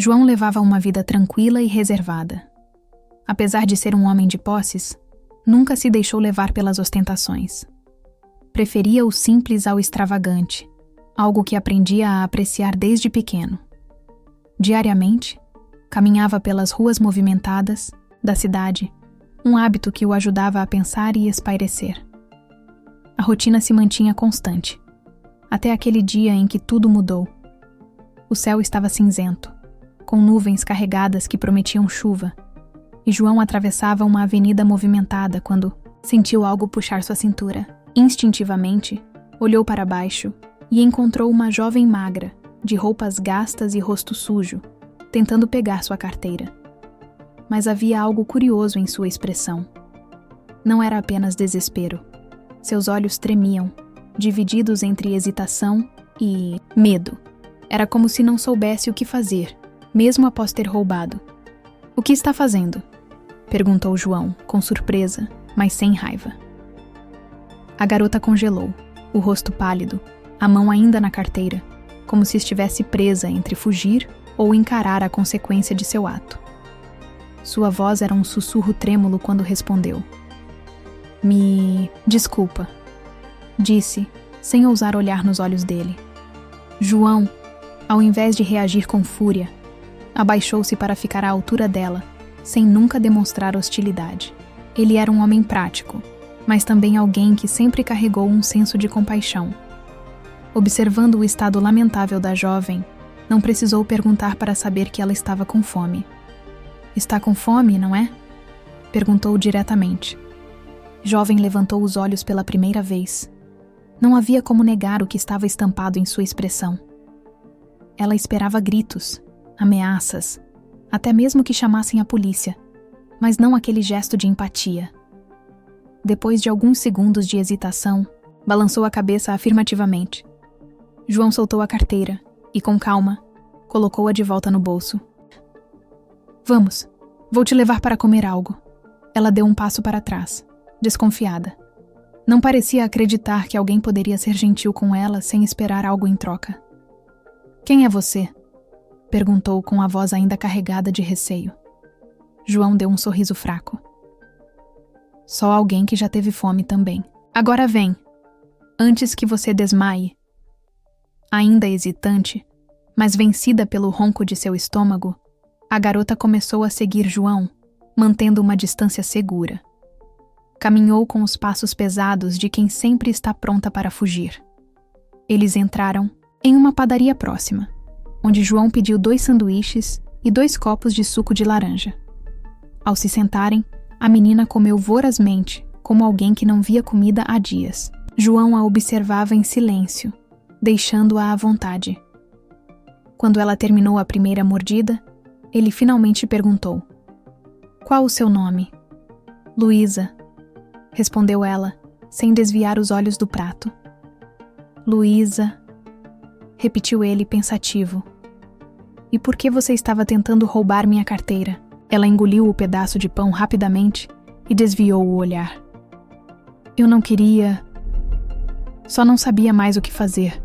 João levava uma vida tranquila e reservada. Apesar de ser um homem de posses, nunca se deixou levar pelas ostentações. Preferia o simples ao extravagante, algo que aprendia a apreciar desde pequeno. Diariamente, caminhava pelas ruas movimentadas da cidade, um hábito que o ajudava a pensar e espairecer. A rotina se mantinha constante, até aquele dia em que tudo mudou. O céu estava cinzento, com nuvens carregadas que prometiam chuva, e João atravessava uma avenida movimentada quando sentiu algo puxar sua cintura. Instintivamente, olhou para baixo e encontrou uma jovem magra, de roupas gastas e rosto sujo, tentando pegar sua carteira. Mas havia algo curioso em sua expressão. Não era apenas desespero. Seus olhos tremiam, divididos entre hesitação e medo. Era como se não soubesse o que fazer, mesmo após ter roubado. "O que está fazendo?" perguntou João, com surpresa, mas sem raiva. A garota congelou, o rosto pálido, a mão ainda na carteira, como se estivesse presa entre fugir ou encarar a consequência de seu ato. Sua voz era um sussurro trêmulo quando respondeu. Desculpa", disse, sem ousar olhar nos olhos dele. João, ao invés de reagir com fúria, abaixou-se para ficar à altura dela, sem nunca demonstrar hostilidade. Ele era um homem prático, mas também alguém que sempre carregou um senso de compaixão. Observando o estado lamentável da jovem, não precisou perguntar para saber que ela estava com fome. "Está com fome, não é?" perguntou diretamente. Jovem levantou os olhos pela primeira vez. Não havia como negar o que estava estampado em sua expressão. Ela esperava gritos, ameaças, até mesmo que chamassem a polícia, mas não aquele gesto de empatia. Depois de alguns segundos de hesitação, balançou a cabeça afirmativamente. João soltou a carteira e, com calma, colocou-a de volta no bolso. "Vamos, vou te levar para comer algo." Ela deu um passo para trás, desconfiada. Não parecia acreditar que alguém poderia ser gentil com ela sem esperar algo em troca. "Quem é você?" perguntou com a voz ainda carregada de receio. João deu um sorriso fraco. "Só alguém que já teve fome também. Agora vem, antes que você desmaie." Ainda hesitante, mas vencida pelo ronco de seu estômago, a garota começou a seguir João, mantendo uma distância segura. Caminhou com os passos pesados de quem sempre está pronta para fugir. Eles entraram em uma padaria próxima, onde João pediu 2 sanduíches e 2 copos de suco de laranja. Ao se sentarem, a menina comeu vorazmente, como alguém que não via comida há dias. João a observava em silêncio, deixando-a à vontade. Quando ela terminou a primeira mordida, ele finalmente perguntou: "Qual o seu nome?" "Luísa", respondeu ela, sem desviar os olhos do prato. "Luísa", repetiu ele pensativo. "E por que você estava tentando roubar minha carteira?" Ela engoliu o pedaço de pão rapidamente e desviou o olhar. "Eu não queria... Só não sabia mais o que fazer."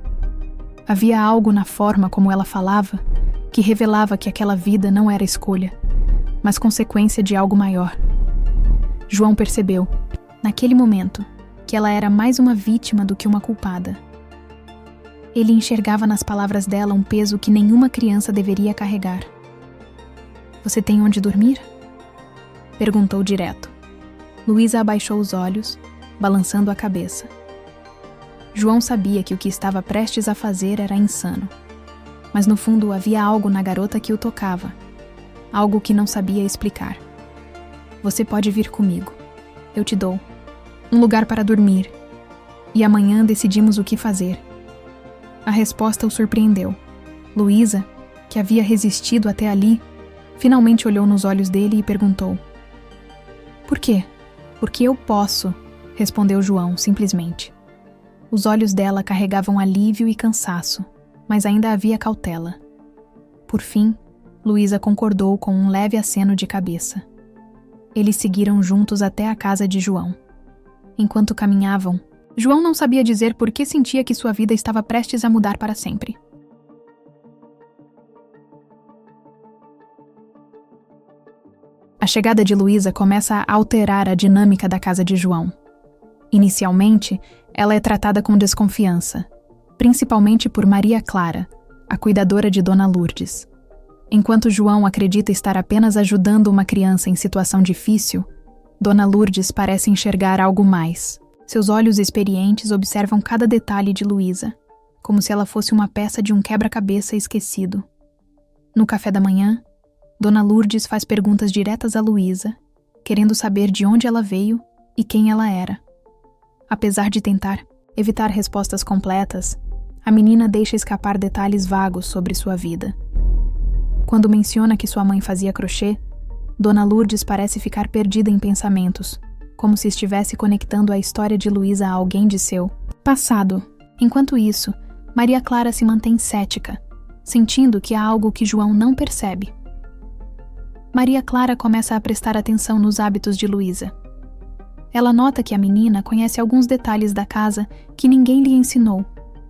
Havia algo na forma como ela falava que revelava que aquela vida não era escolha, mas consequência de algo maior. João percebeu, naquele momento, que ela era mais uma vítima do que uma culpada. Ele enxergava nas palavras dela um peso que nenhuma criança deveria carregar. "Você tem onde dormir?" perguntou direto. Luísa abaixou os olhos, balançando a cabeça. João sabia que o que estava prestes a fazer era insano, mas no fundo havia algo na garota que o tocava, algo que não sabia explicar. "Você pode vir comigo. Eu te dou um lugar para dormir, e amanhã decidimos o que fazer." A resposta o surpreendeu. Luísa, que havia resistido até ali, finalmente olhou nos olhos dele e perguntou: "Por quê?" "Porque eu posso", respondeu João, simplesmente. Os olhos dela carregavam alívio e cansaço, mas ainda havia cautela. Por fim, Luísa concordou com um leve aceno de cabeça. Eles seguiram juntos até a casa de João. Enquanto caminhavam, João não sabia dizer por que sentia que sua vida estava prestes a mudar para sempre. A chegada de Luísa começa a alterar a dinâmica da casa de João. Inicialmente, ela é tratada com desconfiança, principalmente por Maria Clara, a cuidadora de Dona Lourdes. Enquanto João acredita estar apenas ajudando uma criança em situação difícil, Dona Lourdes parece enxergar algo mais. Seus olhos experientes observam cada detalhe de Luísa, como se ela fosse uma peça de um quebra-cabeça esquecido. No café da manhã, Dona Lourdes faz perguntas diretas a Luísa, querendo saber de onde ela veio e quem ela era. Apesar de tentar evitar respostas completas, a menina deixa escapar detalhes vagos sobre sua vida. Quando menciona que sua mãe fazia crochê, Dona Lourdes parece ficar perdida em pensamentos, como se estivesse conectando a história de Luísa a alguém de seu passado. Enquanto isso, Maria Clara se mantém cética, sentindo que há algo que João não percebe. Maria Clara começa a prestar atenção nos hábitos de Luísa. Ela nota que a menina conhece alguns detalhes da casa que ninguém lhe ensinou,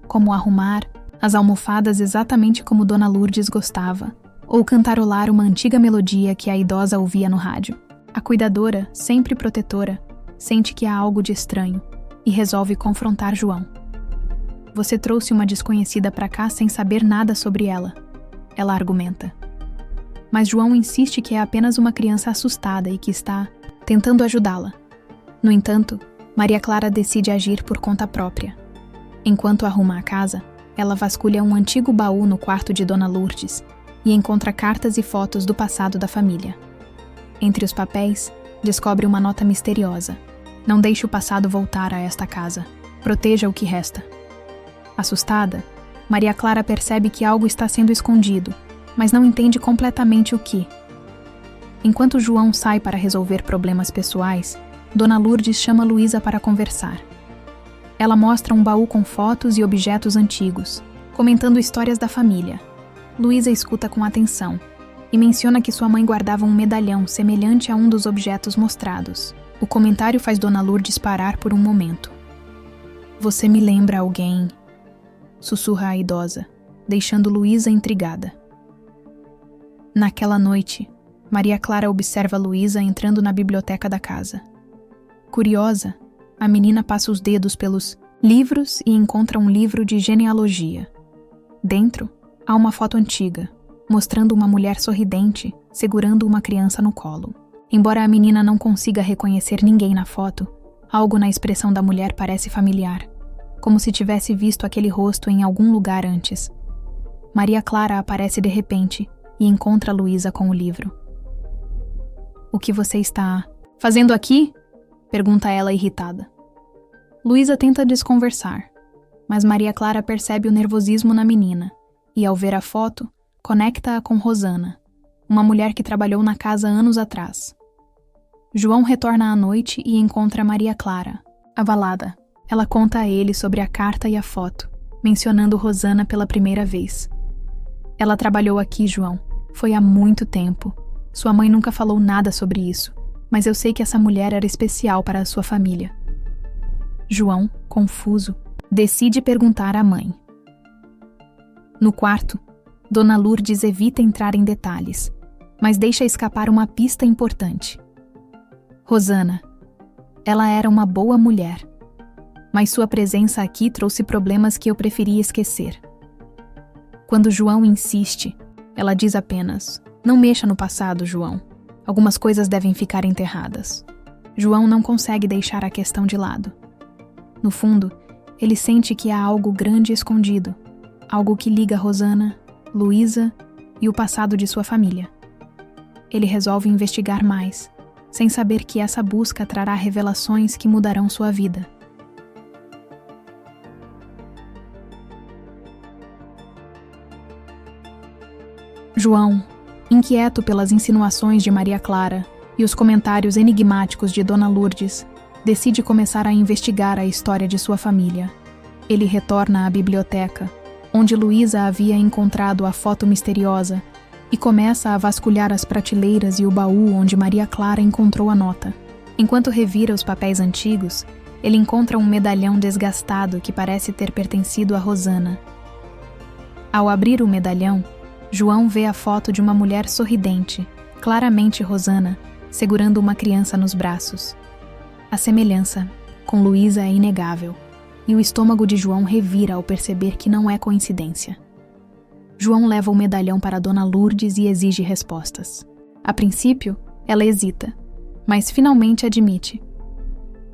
como arrumar as almofadas exatamente como Dona Lourdes gostava, ou cantarolar uma antiga melodia que a idosa ouvia no rádio. A cuidadora, sempre protetora, sente que há algo de estranho e resolve confrontar João. Você trouxe uma desconhecida para cá sem saber nada sobre ela, ela argumenta. Mas João insiste que é apenas uma criança assustada e que está tentando ajudá-la. No entanto, Maria Clara decide agir por conta própria. Enquanto arruma a casa, ela vasculha um antigo baú no quarto de Dona Lourdes e encontra cartas e fotos do passado da família. Entre os papéis, descobre uma nota misteriosa. Não deixe o passado voltar a esta casa. Proteja o que resta. Assustada, Maria Clara percebe que algo está sendo escondido, mas não entende completamente o que. Enquanto João sai para resolver problemas pessoais, Dona Lourdes chama Luísa para conversar. Ela mostra um baú com fotos e objetos antigos, comentando histórias da família. Luísa escuta com atenção e menciona que sua mãe guardava um medalhão semelhante a um dos objetos mostrados. O comentário faz Dona Lourdes parar por um momento. "Você me lembra alguém?", sussurra a idosa, deixando Luísa intrigada. Naquela noite, Maria Clara observa Luísa entrando na biblioteca da casa. Curiosa, a menina passa os dedos pelos livros e encontra um livro de genealogia. Dentro, há uma foto antiga, mostrando uma mulher sorridente, segurando uma criança no colo. Embora a menina não consiga reconhecer ninguém na foto, algo na expressão da mulher parece familiar, como se tivesse visto aquele rosto em algum lugar antes. Maria Clara aparece de repente e encontra Luísa com o livro. "O que você está fazendo aqui?", pergunta ela irritada. Luísa tenta desconversar, mas Maria Clara percebe o nervosismo na menina e, ao ver a foto, conecta-a com Rosana, uma mulher que trabalhou na casa anos atrás. João retorna à noite e encontra Maria Clara, abalada. Ela conta a ele sobre a carta e a foto, mencionando Rosana pela primeira vez. "Ela trabalhou aqui, João. Foi há muito tempo. Sua mãe nunca falou nada sobre isso, mas eu sei que essa mulher era especial para a sua família." João, confuso, decide perguntar à mãe. No quarto, Dona Lourdes evita entrar em detalhes, mas deixa escapar uma pista importante. "Rosana. Ela era uma boa mulher, mas sua presença aqui trouxe problemas que eu preferia esquecer." Quando João insiste, ela diz apenas: "Não mexa no passado, João. Algumas coisas devem ficar enterradas." João não consegue deixar a questão de lado. No fundo, ele sente que há algo grande escondido, algo que liga Rosana, Luísa e o passado de sua família. Ele resolve investigar mais, sem saber que essa busca trará revelações que mudarão sua vida. João, inquieto pelas insinuações de Maria Clara e os comentários enigmáticos de Dona Lourdes, decide começar a investigar a história de sua família. Ele retorna à biblioteca, onde Luísa havia encontrado a foto misteriosa, e começa a vasculhar as prateleiras e o baú onde Maria Clara encontrou a nota. Enquanto revira os papéis antigos, ele encontra um medalhão desgastado que parece ter pertencido a Rosana. Ao abrir o medalhão, João vê a foto de uma mulher sorridente, claramente Rosana, segurando uma criança nos braços. A semelhança com Luísa é inegável, e o estômago de João revira ao perceber que não é coincidência. João leva o medalhão para Dona Lourdes e exige respostas. A princípio, ela hesita, mas finalmente admite.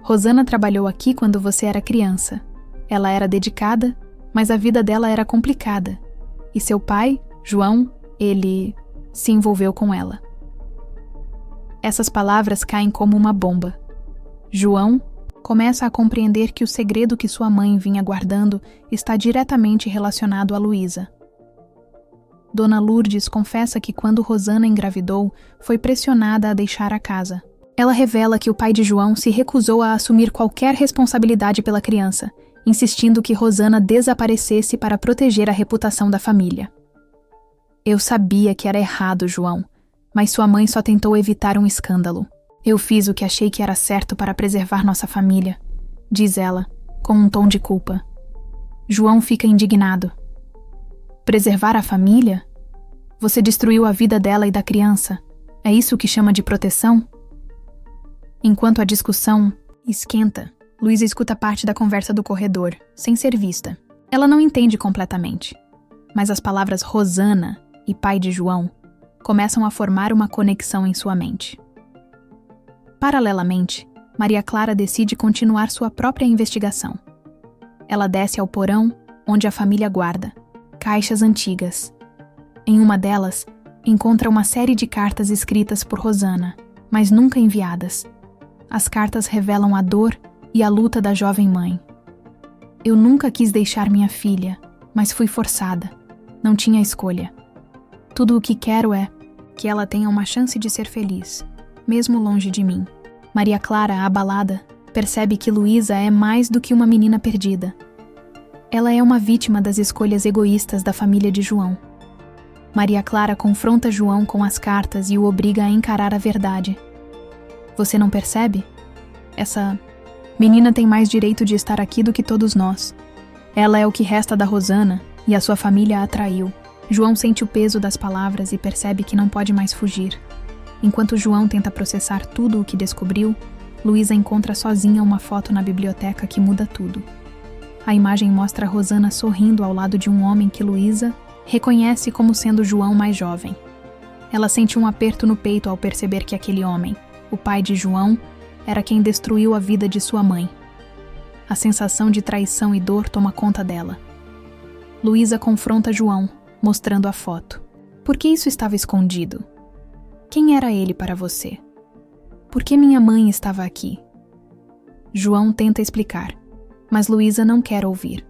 Rosana trabalhou aqui quando você era criança. Ela era dedicada, mas a vida dela era complicada. E seu pai, João, ele se envolveu com ela. Essas palavras caem como uma bomba. João começa a compreender que o segredo que sua mãe vinha guardando está diretamente relacionado a Luísa. Dona Lourdes confessa que quando Rosana engravidou, foi pressionada a deixar a casa. Ela revela que o pai de João se recusou a assumir qualquer responsabilidade pela criança, insistindo que Rosana desaparecesse para proteger a reputação da família. Eu sabia que era errado, João, mas sua mãe só tentou evitar um escândalo. Eu fiz o que achei que era certo para preservar nossa família, diz ela, com um tom de culpa. João fica indignado. Preservar a família? Você destruiu a vida dela e da criança. É isso que chama de proteção? Enquanto a discussão esquenta, Luísa escuta parte da conversa do corredor, sem ser vista. Ela não entende completamente, mas as palavras Rosana e pai de João começam a formar uma conexão em sua mente. Paralelamente, Maria Clara decide continuar sua própria investigação. Ela desce ao porão, onde a família guarda caixas antigas. Em uma delas, encontra uma série de cartas escritas por Rosana, mas nunca enviadas. As cartas revelam a dor e a luta da jovem mãe. Eu nunca quis deixar minha filha, mas fui forçada. Não tinha escolha. Tudo o que quero é que ela tenha uma chance de ser feliz, mesmo longe de mim. Maria Clara, abalada, percebe que Luísa é mais do que uma menina perdida. Ela é uma vítima das escolhas egoístas da família de João. Maria Clara confronta João com as cartas e o obriga a encarar a verdade. Você não percebe? Essa menina tem mais direito de estar aqui do que todos nós. Ela é o que resta da Rosana e a sua família a traiu. João sente o peso das palavras e percebe que não pode mais fugir. Enquanto João tenta processar tudo o que descobriu, Luísa encontra sozinha uma foto na biblioteca que muda tudo. A imagem mostra Rosana sorrindo ao lado de um homem que Luísa reconhece como sendo João mais jovem. Ela sente um aperto no peito ao perceber que aquele homem, o pai de João, era quem destruiu a vida de sua mãe. A sensação de traição e dor toma conta dela. Luísa confronta João, mostrando a foto. Por que isso estava escondido? Quem era ele para você? Por que minha mãe estava aqui? João tenta explicar, mas Luísa não quer ouvir.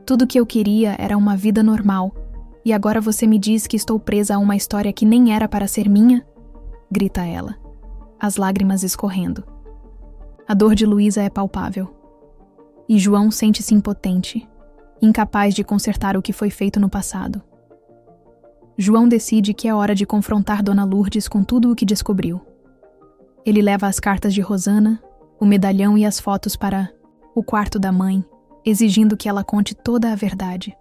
Tudo que eu queria era uma vida normal, e agora você me diz que estou presa a uma história que nem era para ser minha? Grita ela, as lágrimas escorrendo. A dor de Luísa é palpável. E João sente-se impotente, incapaz de consertar o que foi feito no passado. João decide que é hora de confrontar Dona Lourdes com tudo o que descobriu. Ele leva as cartas de Rosana, o medalhão e as fotos para o quarto da mãe, exigindo que ela conte toda a verdade.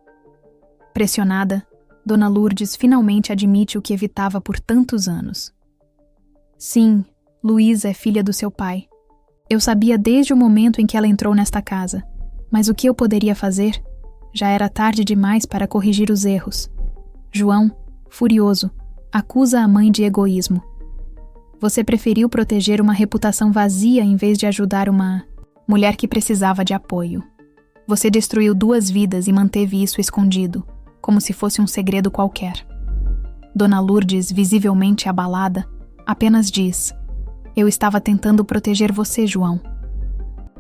Pressionada, Dona Lourdes finalmente admite o que evitava por tantos anos. Sim, Luísa é filha do seu pai. Eu sabia desde o momento em que ela entrou nesta casa, mas o que eu poderia fazer? Já era tarde demais para corrigir os erros. João, furioso, acusa a mãe de egoísmo. Você preferiu proteger uma reputação vazia em vez de ajudar uma mulher que precisava de apoio. Você destruiu 2 vidas e manteve isso escondido, como se fosse um segredo qualquer. Dona Lourdes, visivelmente abalada, apenas diz: eu estava tentando proteger você, João.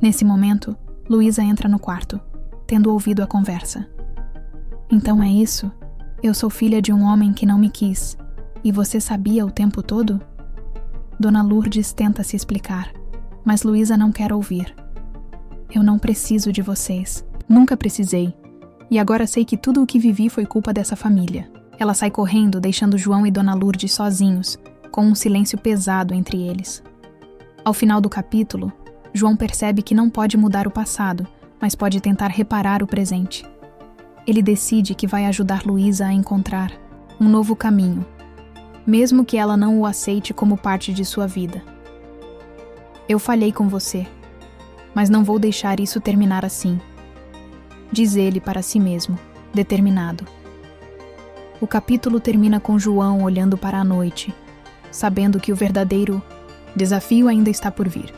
Nesse momento, Luísa entra no quarto, tendo ouvido a conversa. Então é isso? Eu sou filha de um homem que não me quis, e você sabia o tempo todo? Dona Lourdes tenta se explicar, mas Luísa não quer ouvir. Eu não preciso de vocês. Nunca precisei. E agora sei que tudo o que vivi foi culpa dessa família. Ela sai correndo, deixando João e Dona Lourdes sozinhos, com um silêncio pesado entre eles. Ao final do capítulo, João percebe que não pode mudar o passado, mas pode tentar reparar o presente. Ele decide que vai ajudar Luísa a encontrar um novo caminho. mesmo que ela não o aceite como parte de sua vida. Eu falhei com você, mas não vou deixar isso terminar assim, diz ele para si mesmo, determinado. O capítulo termina com João olhando para a noite, sabendo que o verdadeiro desafio ainda está por vir.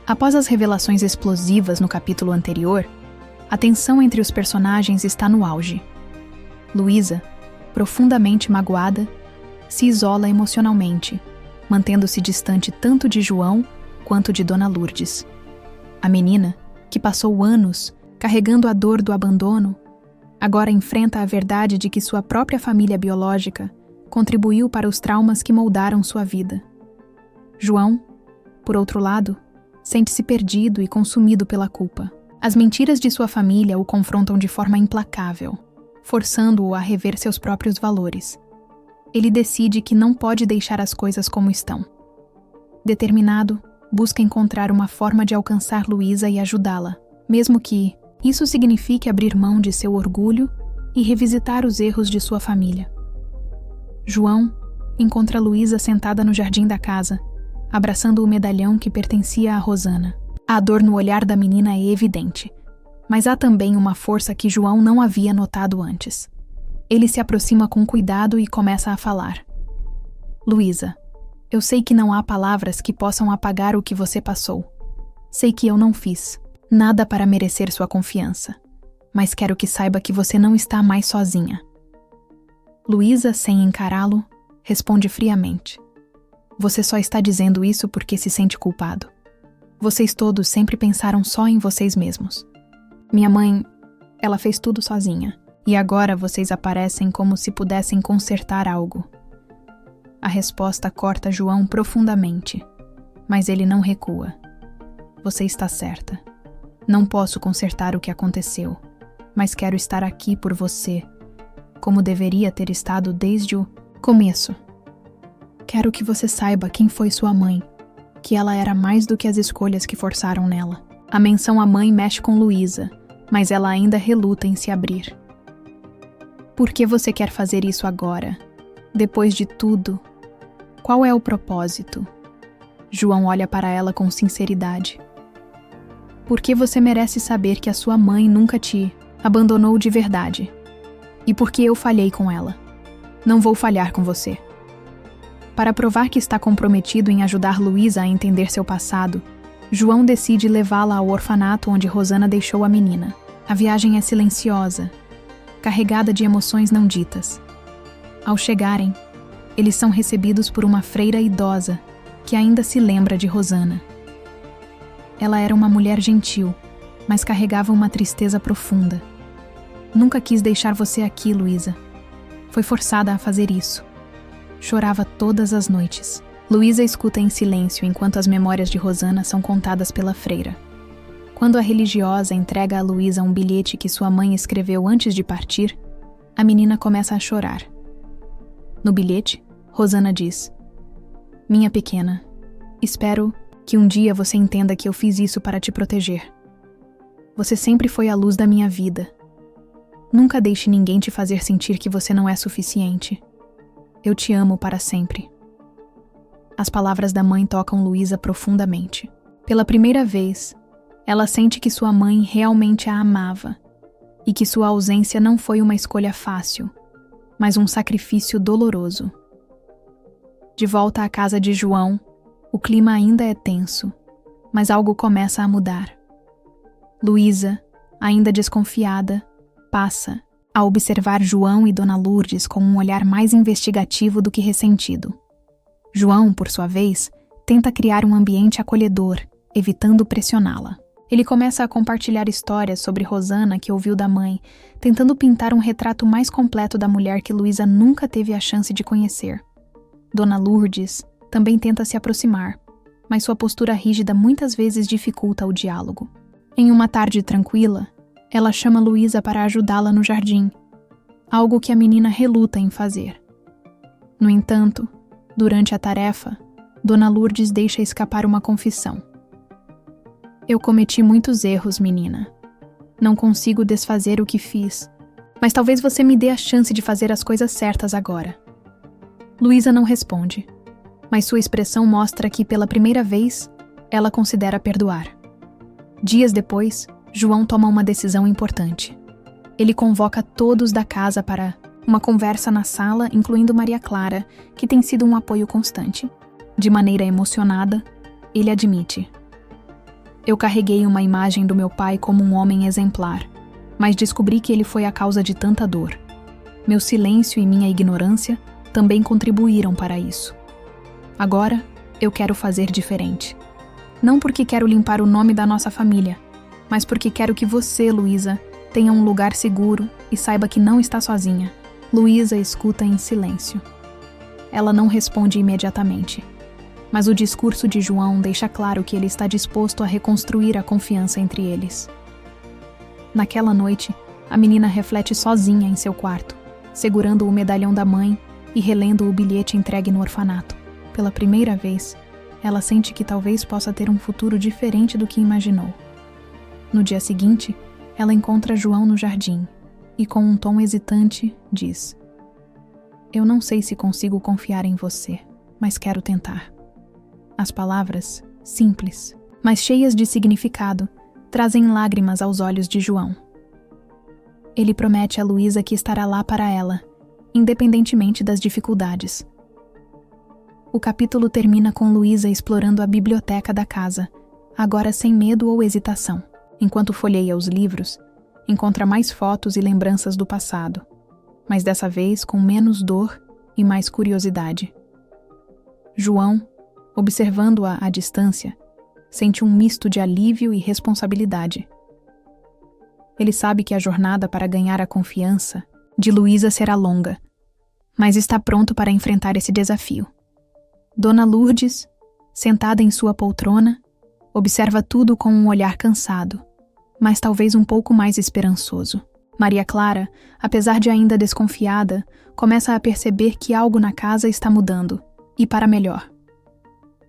Após as revelações explosivas no capítulo anterior, a tensão entre os personagens está no auge. Luísa, profundamente magoada, se isola emocionalmente, mantendo-se distante tanto de João quanto de Dona Lourdes. A menina, que passou anos carregando a dor do abandono, agora enfrenta a verdade de que sua própria família biológica contribuiu para os traumas que moldaram sua vida. João, por outro lado, sente-se perdido e consumido pela culpa. As mentiras de sua família o confrontam de forma implacável, forçando-o a rever seus próprios valores. Ele decide que não pode deixar as coisas como estão. Determinado, busca encontrar uma forma de alcançar Luísa e ajudá-la, mesmo que isso signifique abrir mão de seu orgulho e revisitar os erros de sua família. João encontra Luísa sentada no jardim da casa, abraçando o medalhão que pertencia a Rosana. A dor no olhar da menina é evidente, mas há também uma força que João não havia notado antes. Ele se aproxima com cuidado e começa a falar. Luísa, eu sei que não há palavras que possam apagar o que você passou. Sei que eu não fiz nada para merecer sua confiança, mas quero que saiba que você não está mais sozinha. Luísa, sem encará-lo, responde friamente. Você só está dizendo isso porque se sente culpado. Vocês todos sempre pensaram só em vocês mesmos. Minha mãe, ela fez tudo sozinha. E agora vocês aparecem como se pudessem consertar algo. A resposta corta João profundamente, mas ele não recua. Você está certa. Não posso consertar o que aconteceu, mas quero estar aqui por você, como deveria ter estado desde o começo. Quero que você saiba quem foi sua mãe, que ela era mais do que as escolhas que forçaram nela. A menção à mãe mexe com Luísa, mas ela ainda reluta em se abrir. Por que você quer fazer isso agora? Depois de tudo? Qual é o propósito? João olha para ela com sinceridade. Porque você merece saber que a sua mãe nunca te abandonou de verdade. E porque eu falhei com ela. Não vou falhar com você. Para provar que está comprometido em ajudar Luísa a entender seu passado, João decide levá-la ao orfanato onde Rosana deixou a menina. A viagem é silenciosa, carregada de emoções não ditas. Ao chegarem, eles são recebidos por uma freira idosa que ainda se lembra de Rosana. Ela era uma mulher gentil, mas carregava uma tristeza profunda. Nunca quis deixar você aqui, Luísa. Foi forçada a fazer isso. Chorava todas as noites. Luísa escuta em silêncio enquanto as memórias de Rosana são contadas pela freira. Quando a religiosa entrega a Luísa um bilhete que sua mãe escreveu antes de partir, a menina começa a chorar. No bilhete, Rosana diz: Minha pequena, espero que um dia você entenda que eu fiz isso para te proteger. Você sempre foi a luz da minha vida. Nunca deixe ninguém te fazer sentir que você não é suficiente. Eu te amo para sempre. As palavras da mãe tocam Luísa profundamente. Pela primeira vez, ela sente que sua mãe realmente a amava e que sua ausência não foi uma escolha fácil, mas um sacrifício doloroso. De volta à casa de João, o clima ainda é tenso, mas algo começa a mudar. Luísa, ainda desconfiada, passa a observar João e Dona Lourdes com um olhar mais investigativo do que ressentido. João, por sua vez, tenta criar um ambiente acolhedor, evitando pressioná-la. Ele começa a compartilhar histórias sobre Rosana que ouviu da mãe, tentando pintar um retrato mais completo da mulher que Luísa nunca teve a chance de conhecer. Dona Lourdes também tenta se aproximar, mas sua postura rígida muitas vezes dificulta o diálogo. Em uma tarde tranquila, ela chama Luísa para ajudá-la no jardim, algo que a menina reluta em fazer. No entanto, durante a tarefa, Dona Lourdes deixa escapar uma confissão. Eu cometi muitos erros, menina. Não consigo desfazer o que fiz, mas talvez você me dê a chance de fazer as coisas certas agora. Luísa não responde, mas sua expressão mostra que, pela primeira vez, ela considera perdoar. Dias depois, João toma uma decisão importante. Ele convoca todos da casa para uma conversa na sala, incluindo Maria Clara, que tem sido um apoio constante. De maneira emocionada, ele admite: eu carreguei uma imagem do meu pai como um homem exemplar, mas descobri que ele foi a causa de tanta dor. Meu silêncio e minha ignorância também contribuíram para isso. Agora, eu quero fazer diferente. Não porque quero limpar o nome da nossa família, mas porque quero que você, Luísa, tenha um lugar seguro e saiba que não está sozinha. Luísa escuta em silêncio. Ela não responde imediatamente, mas o discurso de João deixa claro que ele está disposto a reconstruir a confiança entre eles. Naquela noite, a menina reflete sozinha em seu quarto, segurando o medalhão da mãe e relendo o bilhete entregue no orfanato. Pela primeira vez, ela sente que talvez possa ter um futuro diferente do que imaginou. No dia seguinte, ela encontra João no jardim e, com um tom hesitante, diz: eu não sei se consigo confiar em você, mas quero tentar. As palavras, simples, mas cheias de significado, trazem lágrimas aos olhos de João. Ele promete a Luísa que estará lá para ela, independentemente das dificuldades. O capítulo termina com Luísa explorando a biblioteca da casa, agora sem medo ou hesitação. Enquanto folheia os livros, encontra mais fotos e lembranças do passado, mas dessa vez com menos dor e mais curiosidade. João, observando-a à distância, sente um misto de alívio e responsabilidade. Ele sabe que a jornada para ganhar a confiança de Luísa será longa, mas está pronto para enfrentar esse desafio. Dona Lourdes, sentada em sua poltrona, observa tudo com um olhar cansado, mas talvez um pouco mais esperançoso. Maria Clara, apesar de ainda desconfiada, começa a perceber que algo na casa está mudando, e para melhor.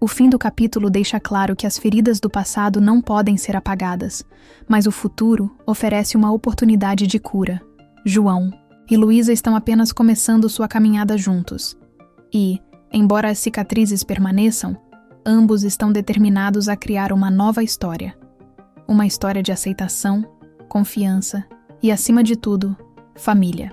O fim do capítulo deixa claro que as feridas do passado não podem ser apagadas, mas o futuro oferece uma oportunidade de cura. João e Luísa estão apenas começando sua caminhada juntos. E, embora as cicatrizes permaneçam, ambos estão determinados a criar uma nova história. Uma história de aceitação, confiança e, acima de tudo, família.